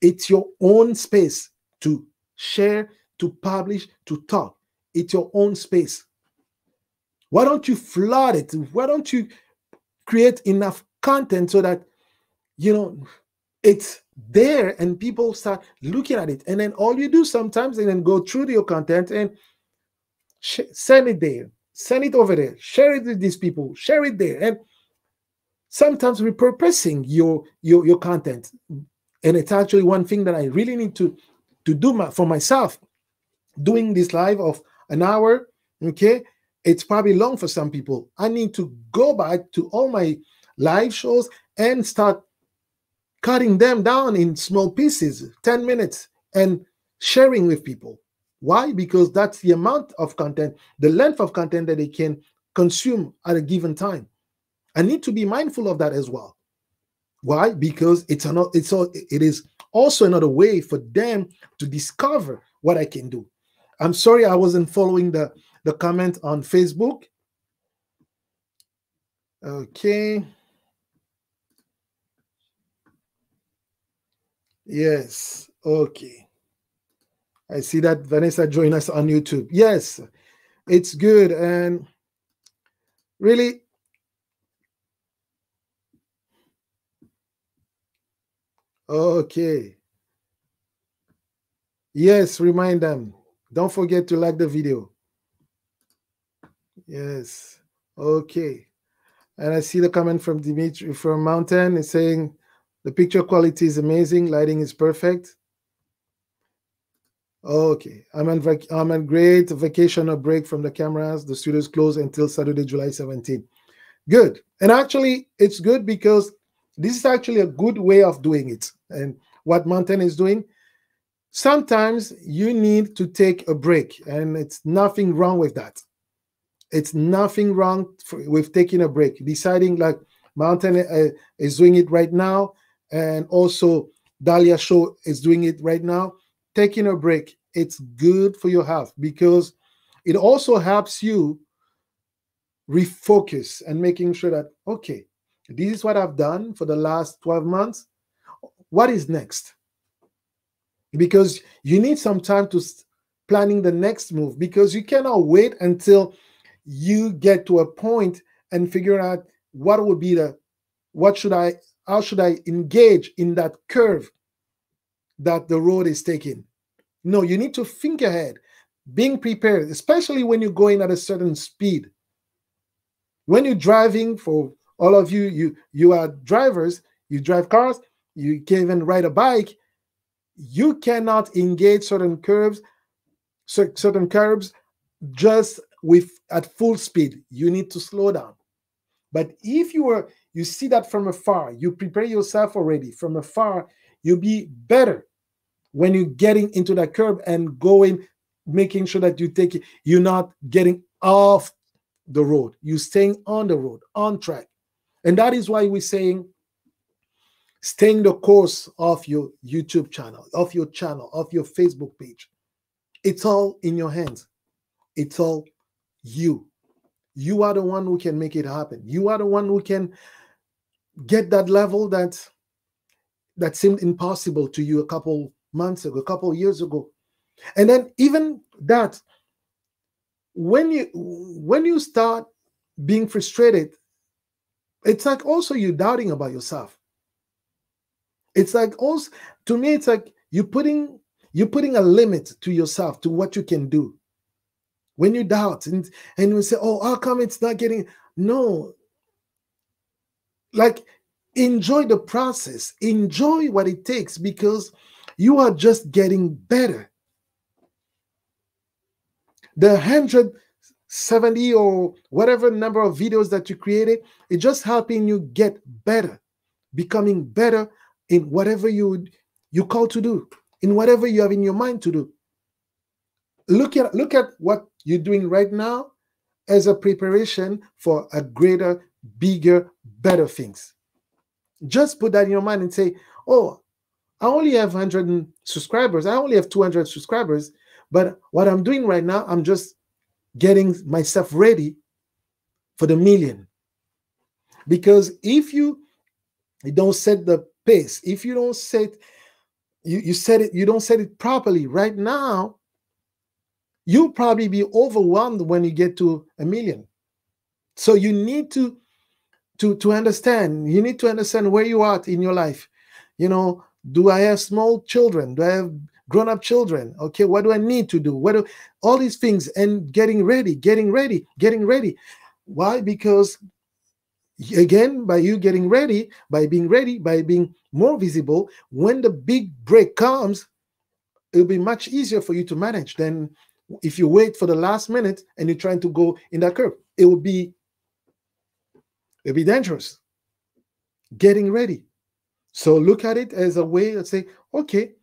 S1: It's your own space to share, to publish, to talk. It's your own space. Why don't you flood it? Why don't you create enough content so that, you know, it's there and people start looking at it? And then all you do sometimes is then go through your content and send it there, send it over there, share it with these people, share it there. And sometimes repurposing your content. And it's actually one thing that I really need to do for myself. Doing this live of an hour, okay, it's probably long for some people. I need to go back to all my live shows and start cutting them down in small pieces, 10 minutes, and sharing with people. Why? Because that's the amount of content, the length of content that they can consume at a given time. I need to be mindful of that as well. Why? Because it is also another way for them to discover what I can do. I'm sorry I wasn't following the comment on Facebook. Okay. Yes. Okay. I see that Vanessa joined us on YouTube. Yes, it's good. And really, okay. Yes, remind them. Don't forget to like the video. Yes. Okay. And I see the comment from Dimitri from Mountain. It's saying the picture quality is amazing. Lighting is perfect. Okay. I'm on great vacation or break from the cameras. The studio is closed until Saturday, July 17th. Good. And actually, it's good because this is actually a good way of doing it. And what Mountain is doing, sometimes you need to take a break, and it's nothing wrong with that. It's nothing wrong with taking a break, deciding like Mountain is doing it right now, and also Dahlia Show is doing it right now. Taking a break, it's good for your health because it also helps you refocus and making sure that, okay, this is what I've done for the last 12 months. What is next? Because you need some time to planning the next move, because you cannot wait until you get to a point and figure out what would be how should I engage in that curve that the road is taking. No, you need to think ahead, being prepared, especially when you're going at a certain speed. When you're driving, for all of you are drivers, you drive cars, you can even ride a bike, you cannot engage certain curbs just at full speed. You need to slow down. But if you see that from afar, you prepare yourself already from afar, you'll be better when you're getting into that curb and going, making sure that you're not getting off the road. You're staying on the road, on track. And that is why we're saying staying the course of your YouTube channel, of your Facebook page. It's all in your hands. It's all you. You are the one who can make it happen. You are the one who can get that level that seemed impossible to you a couple months ago, a couple years ago. And then even that, when you start being frustrated, it's like also you doubting about yourself. It's like also, to me, it's like you're putting a limit to yourself, to what you can do. When you doubt and you say, oh, how come it's not getting? No, Like, enjoy the process, enjoy what it takes, because you are just getting better. The 170 or whatever number of videos that you created, it's just helping you get better, becoming better in whatever you call to do, in whatever you have in your mind to do. Look at what you're doing right now as a preparation for a greater, bigger, better things. Just put that in your mind and say, oh, I only have 100 subscribers, I only have 200 subscribers, but what I'm doing right now, I'm just getting myself ready for the million. Because if you don't set the pace, if you don't set you set it, you don't set it properly right now, you'll probably be overwhelmed when you get to a million. So you need to understand. You need to understand where you are in your life. Do I have small children? Do I have grown-up children? Okay, what do I need to do? All these things, and getting ready, getting ready, getting ready. Why? Because again, by you getting ready, by being more visible, when the big break comes, it'll be much easier for you to manage than if you wait for the last minute and you're trying to go in that curve. It'll be dangerous. Getting ready. So look at it as a way to say, okay,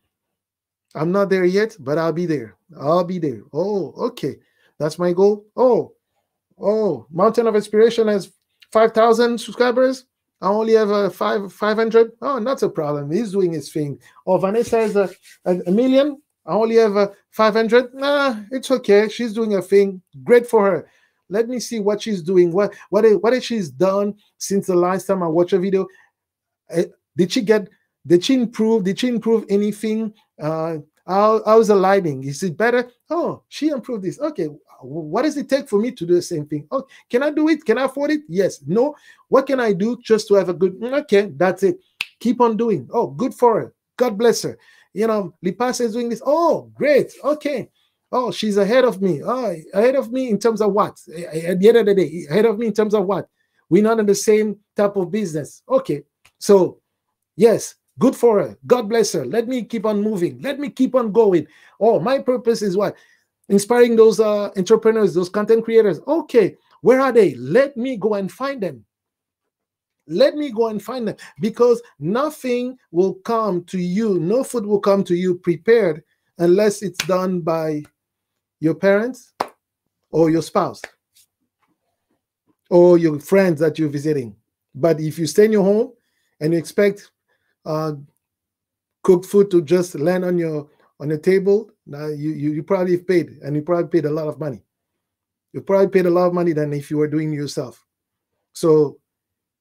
S1: I'm not there yet, but I'll be there. I'll be there. Oh, okay. That's my goal. Oh, Mountain of Inspiration has 5,000 subscribers. I only have 500. Oh, not a problem. He's doing his thing. Oh, Vanessa has a million. I only have 500. Nah, it's okay. She's doing her thing. Great for her. Let me see what she's doing. What has she's done since the last time I watched a video? Did she improve? Did she improve anything? How's the lighting? Is it better? Oh, she improved this. Okay, what does it take for me to do the same thing? Oh, can I do it? Can I afford it? Yes. No. What can I do just to have a good? Okay, that's it. Keep on doing. Oh, good for her. God bless her. Lipasa is doing this. Oh, great. Okay. Oh, she's ahead of me. Oh, ahead of me in terms of what? At the end of the day, ahead of me in terms of what? We're not in the same type of business. Okay. So, yes, good for her. God bless her. Let me keep on moving. Let me keep on going. Oh, my purpose is what? Inspiring those entrepreneurs, those content creators. Okay, where are they? Let me go and find them. Let me go and find them, because nothing will come to you. No food will come to you prepared unless it's done by your parents or your spouse or your friends that you're visiting. But if you stay in your home and you expect cooked food to just land on your table, now you probably paid, and you probably paid a lot of money. You probably paid a lot of money than if you were doing it yourself. So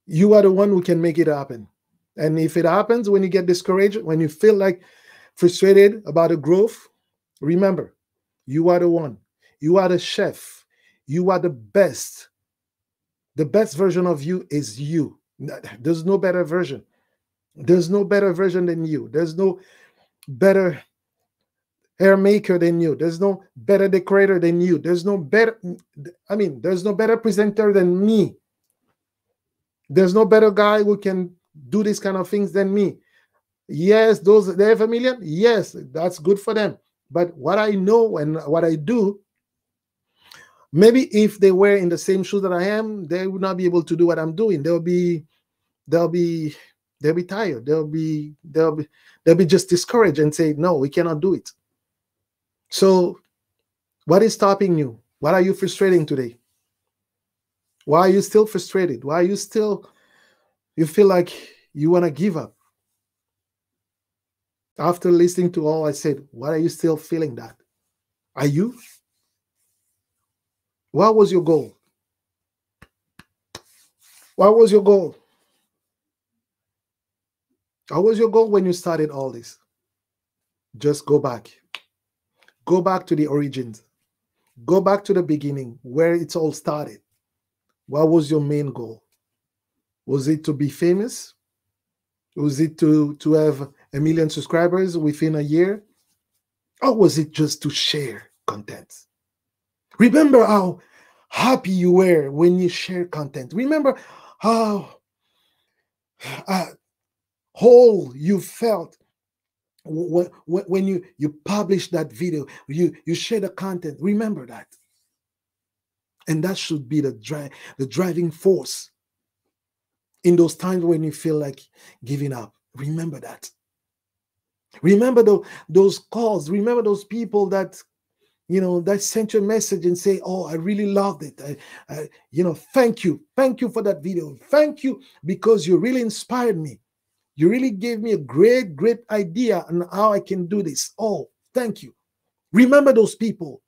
S1: you are the one who can make it happen. And if it happens, when you get discouraged, when you feel like frustrated about the growth, remember, you are the one. You are the chef. You are the best. The best version of you is you. There's no better version. There's no better version than you. There's no better hair maker than you. There's no better decorator than you. There's no better presenter than me. There's no better guy who can do these kind of things than me. Yes, they have a million. Yes, that's good for them. But what I know and what I do, maybe if they were in the same shoes that I am, they would not be able to do what I'm doing. They'll be tired. They'll be just discouraged and say, no, we cannot do it. So what is stopping you? What are you frustrating today? Why are you still frustrated? Why are you feel like you want to give up? After listening to all I said, why are you still feeling that? Are you? What was your goal? What was your goal? What was your goal when you started all this? Just go back. Go back to the origins. Go back to the beginning, where it all started. What was your main goal? Was it to be famous? Was it to have 1 million subscribers within a year? Or was it just to share content? Remember how happy you were when you share content. Remember how whole you felt when you publish that video, you share the content. Remember that, and that should be the driving force in those times when you feel like giving up. Remember that. Remember those calls. Remember those people that that sent you a message and say, "Oh, I really loved it. Thank you for that video. Thank you because you really inspired me. You really gave me a great idea on how I can do this. Oh, thank you." Remember those people.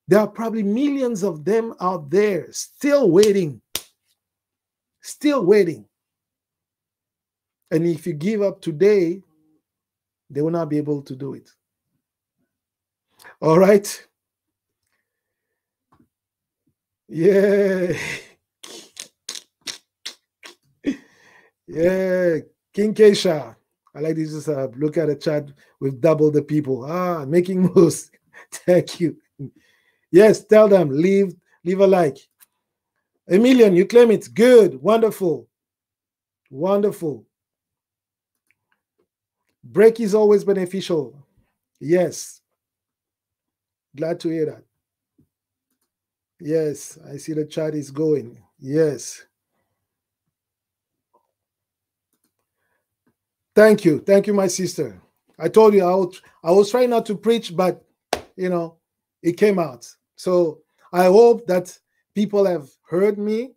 S1: There are probably millions of them out there still waiting. Still waiting. And if you give up today, they will not be able to do it. All right? Yeah. Yeah. King Keisha. I like this. Look at the chat with double the people. Making moves. Thank you. Yes, tell them. Leave a like. Emilian, you claim it. Good. Wonderful. Wonderful. Break is always beneficial. Yes. Glad to hear that. Yes, I see the chat is going. Yes. Thank you. Thank you, my sister. I told you I was trying not to preach, but it came out. So I hope that people have heard me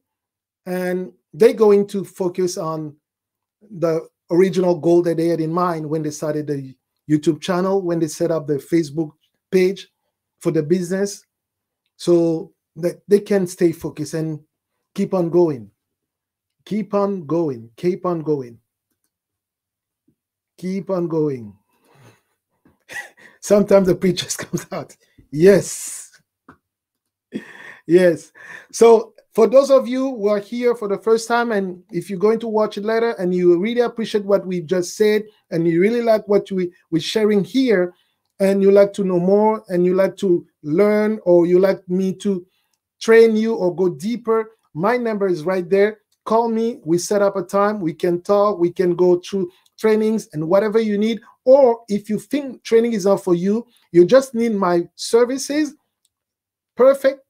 S1: and they're going to focus on the original goal that they had in mind when they started the YouTube channel, when they set up the Facebook page for the business, so that they can stay focused and keep on going. Keep on going. Keep on going. Keep on going. Sometimes the preachers comes out. Yes. Yes. So for those of you who are here for the first time, and if you're going to watch it later and you really appreciate what we just said, and you really like what we're sharing here, and you like to know more, and you like to learn, or you like me to train you or go deeper, my number is right there. Call me. We set up a time. We can talk. We can go through trainings and whatever you need. Or if you think training is not for you, you just need my services, perfect.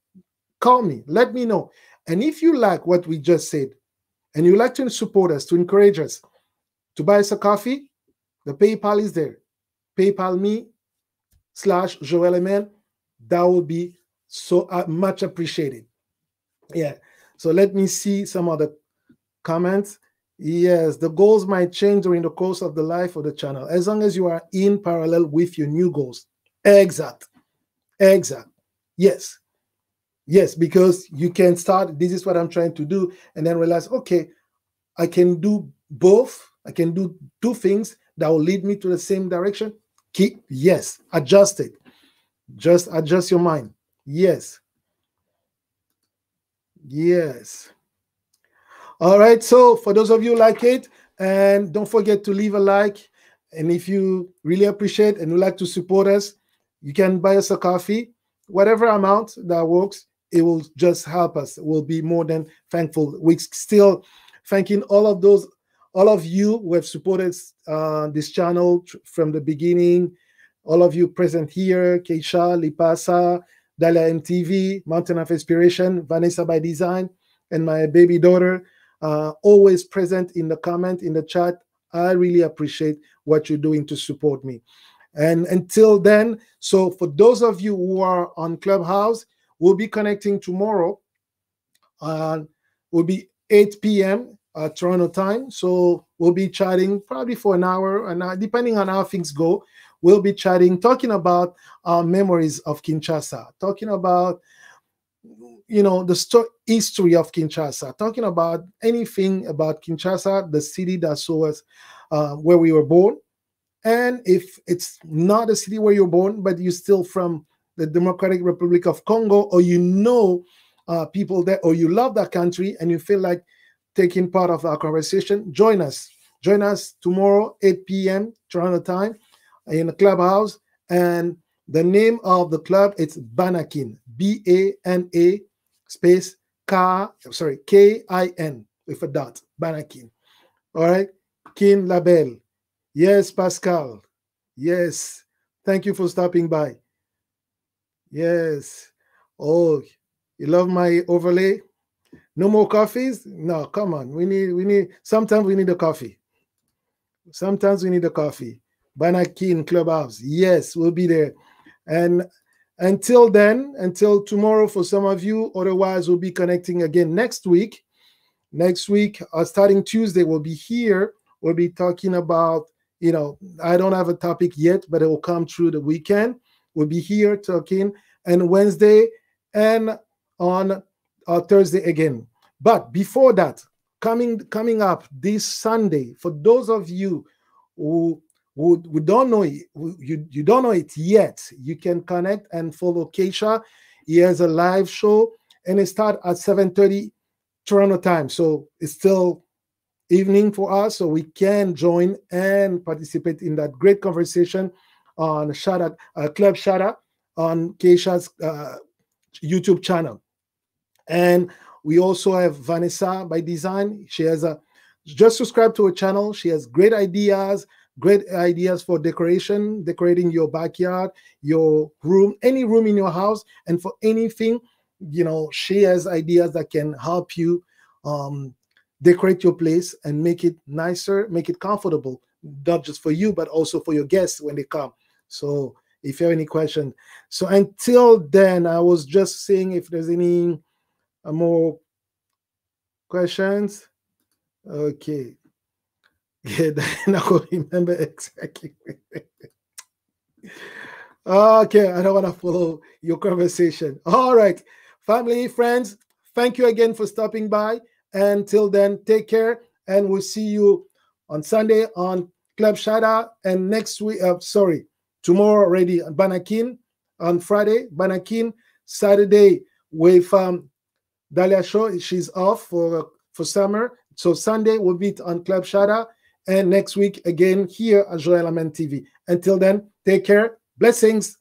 S1: Call me. Let me know. And if you like what we just said, and you like to support us, to encourage us, to buy us a coffee, the PayPal is there. PayPal me/Joel Amen. That would be so much appreciated. Yeah. So let me see some of the comments. Yes, the goals might change during the course of the life of the channel, as long as you are in parallel with your new goals. Exact. Yes. Yes, because you can start, this is what I'm trying to do, and then realize, okay, I can do both. I can do two things that will lead me to the same direction. Yes, adjust it. Just adjust your mind. Yes. Yes. All right. So for those of you who like it, and don't forget to leave a like. And if you really appreciate and would like to support us, you can buy us a coffee, whatever amount that works. It will just help us. We'll be more than thankful. We're still thanking all of you who have supported this channel from the beginning. All of you present here: Keisha, Lipasa, Dalia MTV, Mountain of Inspiration, Vanessa by Design, and my baby daughter, always present in the comment, in the chat. I really appreciate what you're doing to support me. And until then, so for those of you who are on Clubhouse, we'll be connecting tomorrow. Will be 8 p.m. Toronto time. So we'll be chatting probably for an hour, and depending on how things go, we'll be chatting, talking about our memories of Kinshasa, talking about the history of Kinshasa, talking about anything about Kinshasa, the city that saw us where we were born. And if it's not a city where you're born, but you're still from the Democratic Republic of Congo, or people there, or you love that country and you feel like taking part of our conversation, join us. Join us tomorrow, 8 p.m. Toronto time, in the Clubhouse. And the name of the club, it's Banakin, BANA space K-I-N with a dot, Banakin. All right. Kin Labelle. Yes, Pascal. Yes. Thank you for stopping by. Yes. Oh, you love my overlay? No more coffees? No, come on. Sometimes we need a coffee. Sometimes we need a coffee. Banaki in Clubhouse. Yes, we'll be there. And until then, until tomorrow for some of you, otherwise we'll be connecting again next week. Next week, starting Tuesday, we'll be here. We'll be talking about, I don't have a topic yet, but it will come through the weekend. We'll be here talking, and Wednesday and on Thursday again. But before that, coming up this Sunday, for those of you who don't know it, you don't know it yet, you can connect and follow Keisha. He has a live show, and it starts at 7:30 Toronto time. So it's still evening for us, so we can join and participate in that great conversation on Club Shada on Keisha's YouTube channel. And we also have Vanessa by Design. She has just subscribe to her channel. She has great ideas for decorating your backyard, your room, any room in your house, and for anything. She has ideas that can help you decorate your place and make it nicer, make it comfortable, not just for you, but also for your guests when they come. So if you have any question. So until then, I was just saying if there's any more questions. Okay. Yeah, I don't remember exactly. Okay, I don't want to follow your conversation. All right, family, friends, thank you again for stopping by. Until then, take care, and we'll see you on Sunday on Club Shada, and next week, tomorrow already on Banakin, on Friday, Banakin, Saturday with Dalia Show. She's off for summer. So Sunday will be on Club Shada, and next week again here at Joel Amen TV. Until then, take care. Blessings.